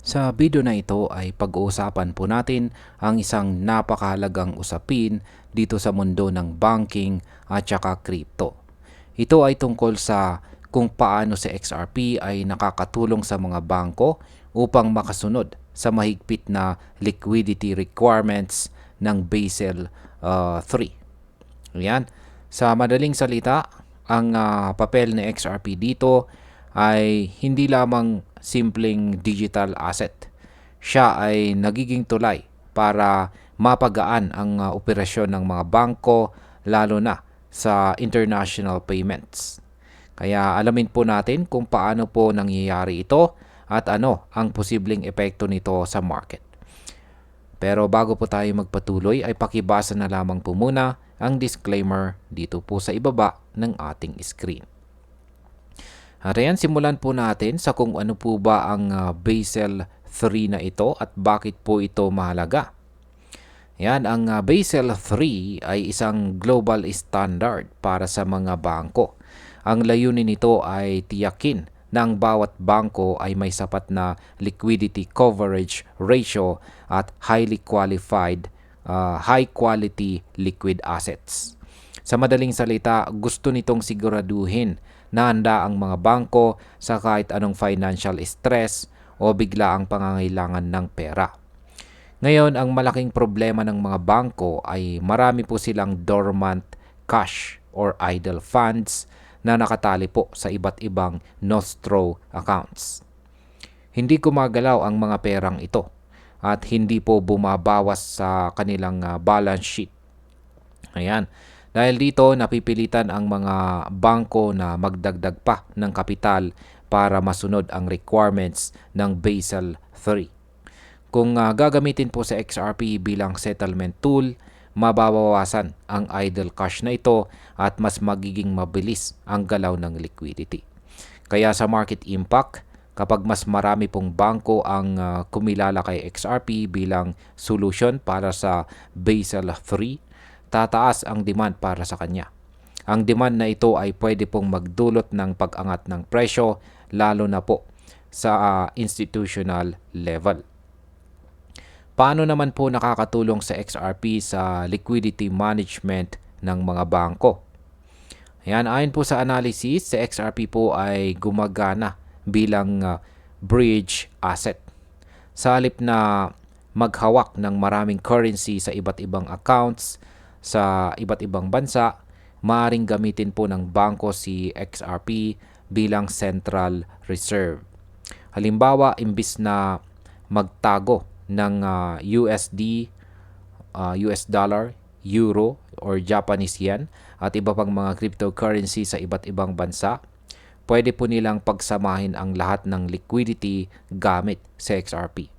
Sa video na ito ay pag-uusapan po natin ang isang napakahalagang usapin dito sa mundo ng banking at saka crypto. Ito ay tungkol sa kung paano si XRP ay nakakatulong sa mga bangko upang makasunod sa mahigpit na liquidity requirements ng Basel 3. Ayan. Sa madaling salita, ang papel ni XRP dito ay hindi lamang simpleng digital asset. Siya ay nagiging tulay para mapagaan ang operasyon ng mga bangko lalo na sa international payments. Kaya alamin po natin kung paano po nangyayari ito at ano ang posibleng epekto nito sa market. Pero bago po tayo magpatuloy ay pakibasa na lamang po muna ang disclaimer dito po sa ibaba ng ating screen. At ayan, simulan po natin sa kung ano po ba ang Basel 3 na ito at bakit po ito mahalaga. Yan, ang Basel 3 ay isang global standard para sa mga bangko. Ang layunin nito ay tiyakin na ang bawat bangko ay may sapat na liquidity coverage ratio at highly qualified, high quality liquid assets. Sa madaling salita, gusto nitong siguraduhin na handa ang mga bangko sa kahit anong financial stress o bigla ang pangangailangan ng pera. Ngayon, ang malaking problema ng mga bangko ay marami po silang dormant cash or idle funds na nakatali po sa iba't ibang nostro accounts. Hindi gumagalaw ang mga perang ito at hindi po bumabawas sa kanilang balance sheet. Ayan. Dahil dito, napipilitan ang mga bangko na magdagdag pa ng kapital para masunod ang requirements ng Basel 3. Kung gagamitin po sa XRP bilang settlement tool, mababawasan ang idle cash na ito at mas magiging mabilis ang galaw ng liquidity. Kaya sa market impact, kapag mas marami pong bangko ang kumilala kay XRP bilang solution para sa Basel 3, tataas ang demand para sa kanya. Ang demand na ito ay pwede pong magdulot ng pag-angat ng presyo lalo na po sa institutional level. Paano naman po nakakatulong sa XRP sa liquidity management ng mga bangko? Ayan, ayon po sa analysis, sa XRP po ay gumagana bilang bridge asset. Sa halip na maghawak ng maraming currency sa iba't ibang accounts sa iba't ibang bansa, maaaring gamitin po ng bangko si XRP bilang central reserve. Halimbawa, imbis na magtago ng USD, US dollar, euro, or Japanese yen at iba pang mga cryptocurrency sa iba't ibang bansa, pwede po nilang pagsamahin ang lahat ng liquidity gamit sa XRP.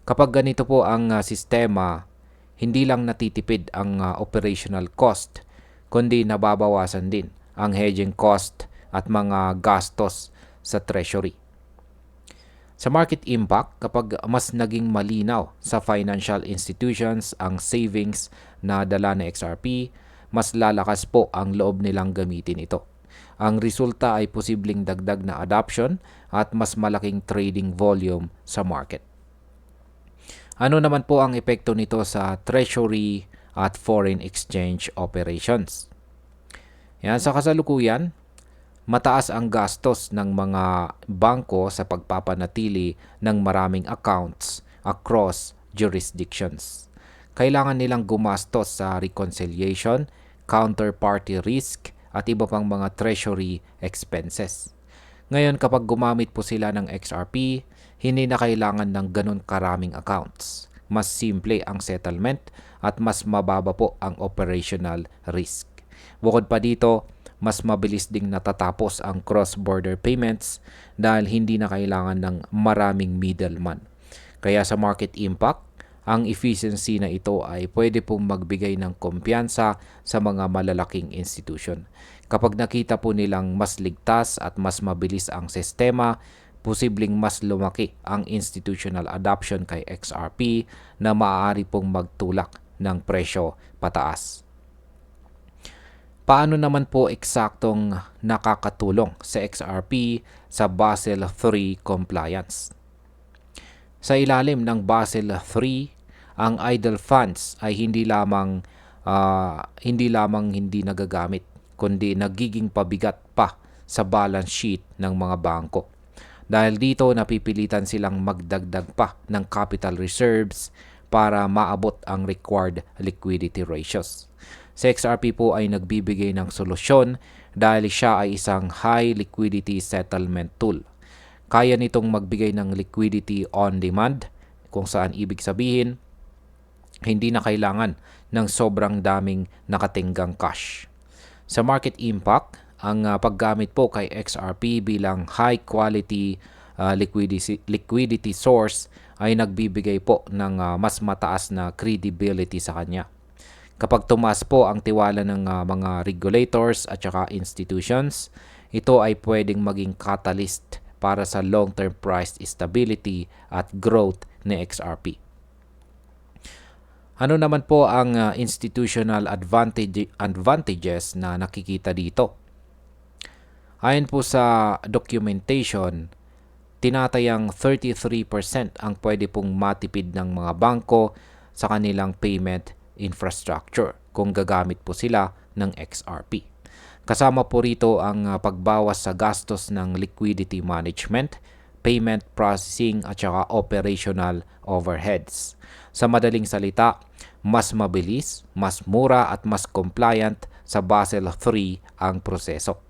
Kapag ganito po ang sistema, hindi lang natitipid ang operational cost, kundi nababawasan din ang hedging cost at mga gastos sa treasury. Sa market impact, kapag mas naging malinaw sa financial institutions ang savings na dala ng XRP, mas lalakas po ang loob nilang gamitin ito. Ang resulta ay posibleng dagdag na adoption at mas malaking trading volume sa market. Ano naman po ang epekto nito sa treasury at foreign exchange operations? Yan, sa kasalukuyan, mataas ang gastos ng mga bangko sa pagpapanatili ng maraming accounts across jurisdictions. Kailangan nilang gumastos sa reconciliation, counterparty risk, at iba pang mga treasury expenses. Ngayon, kapag gumamit po sila ng XRP, hindi na kailangan ng ganun karaming accounts. Mas simple ang settlement at mas mababa po ang operational risk. Bukod pa dito, mas mabilis ding natatapos ang cross-border payments dahil hindi na kailangan ng maraming middleman. Kaya sa market impact, ang efficiency na ito ay pwede pong magbigay ng kumpiyansa sa mga malalaking institution. Kapag nakita po nilang mas ligtas at mas mabilis ang sistema, posibleng mas lumaki ang institutional adoption kay XRP na maaari pong magtulak ng presyo pataas. Paano naman po eksaktong nakakatulong sa XRP sa Basel III compliance? Sa ilalim ng Basel III, ang idle funds ay hindi nagagamit, kundi nagiging pabigat pa sa balance sheet ng mga bangko. Dahil dito, napipilitan silang magdagdag pa ng capital reserves para maabot ang required liquidity ratios. Si XRP po ay nagbibigay ng solusyon dahil siya ay isang high liquidity settlement tool. Kaya nitong magbigay ng liquidity on demand, kung saan ibig sabihin, hindi na kailangan ng sobrang daming nakatinggang cash. Sa market impact, ang paggamit po kay XRP bilang high quality liquidity source ay nagbibigay po ng mas mataas na credibility sa kanya. Kapag tumaas po ang tiwala ng mga regulators at saka institutions, ito ay pwedeng maging catalyst para sa long-term price stability at growth ni XRP. Ano naman po ang institutional advantages na nakikita dito? Ayon po sa documentation, tinatayang 33% ang pwede pong matipid ng mga bangko sa kanilang payment infrastructure kung gagamit po sila ng XRP. Kasama po rito ang pagbawas sa gastos ng liquidity management, payment processing at saka operational overheads. Sa madaling salita, mas mabilis, mas mura at mas compliant sa Basel III ang proseso.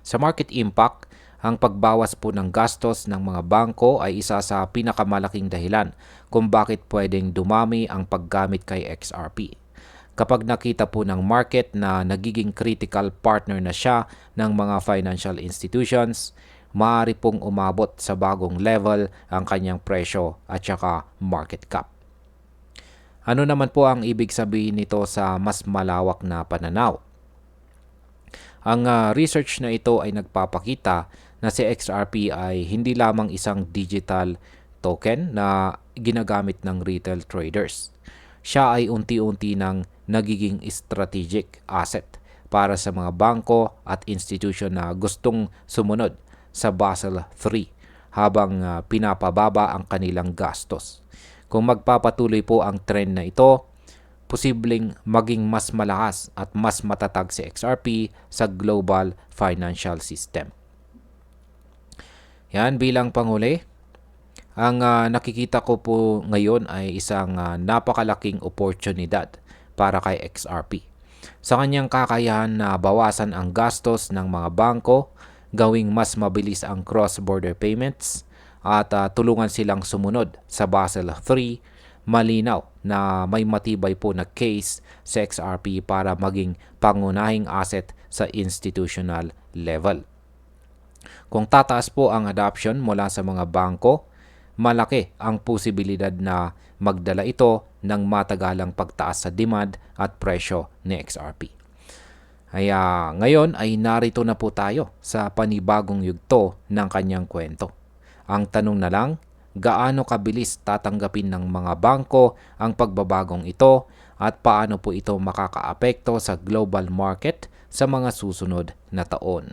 Sa market impact, ang pagbawas po ng gastos ng mga bangko ay isa sa pinakamalaking dahilan kung bakit pwedeng dumami ang paggamit kay XRP. Kapag nakita po ng market na nagiging critical partner na siya ng mga financial institutions, maaari pong umabot sa bagong level ang kanyang presyo at saka market cap. Ano naman po ang ibig sabihin nito sa mas malawak na pananaw? Ang research na ito ay nagpapakita na si XRP ay hindi lamang isang digital token na ginagamit ng retail traders. Siya ay unti-unti nang nagiging strategic asset para sa mga bangko at institusyon na gustong sumunod sa Basel III habang pinapababa ang kanilang gastos. Kung magpapatuloy po ang trend na ito, posibleng maging mas malakas at mas matatag si XRP sa global financial system. Yan, bilang panghuli, ang nakikita ko po ngayon ay isang napakalaking oportunidad para kay XRP. Sa kanyang kakayahan na bawasan ang gastos ng mga bangko, gawing mas mabilis ang cross-border payments, at tulungan silang sumunod sa Basel III, malinaw na may matibay po na case sa XRP para maging pangunahing asset sa institutional level. Kung tataas po ang adoption mula sa mga bangko, malaki ang posibilidad na magdala ito ng matagalang pagtaas sa demand at presyo ni XRP. Kaya ngayon ay narito na po tayo sa panibagong yugto ng kanyang kwento. Ang tanong na lang, gaano kabilis tatanggapin ng mga bangko ang pagbabagong ito at paano po ito makakaapekto sa global market sa mga susunod na taon?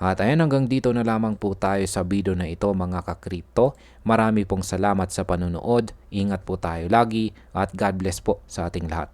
At ayan, hanggang dito na lamang po tayo sa video na ito mga ka-crypto. Marami pong salamat sa panonood. Ingat po tayo lagi at God bless po sa ating lahat.